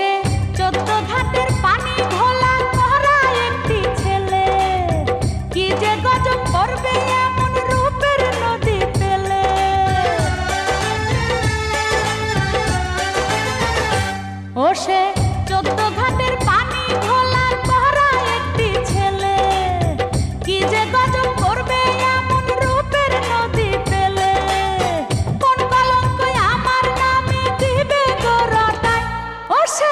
সে 14 ঘাটের পানি ঘোলা করা একটি ছেলে, কি যে গজব করবে এমন রূপের নদী পেলে। ও সে 14 ঘাটের পানি ঘোলা করা একটি ছেলে, কি যে গজব করবে এমন রূপের নদী পেলে। কোন কলঙ্ক আমার নামে দিবে গো রটায়, ও সে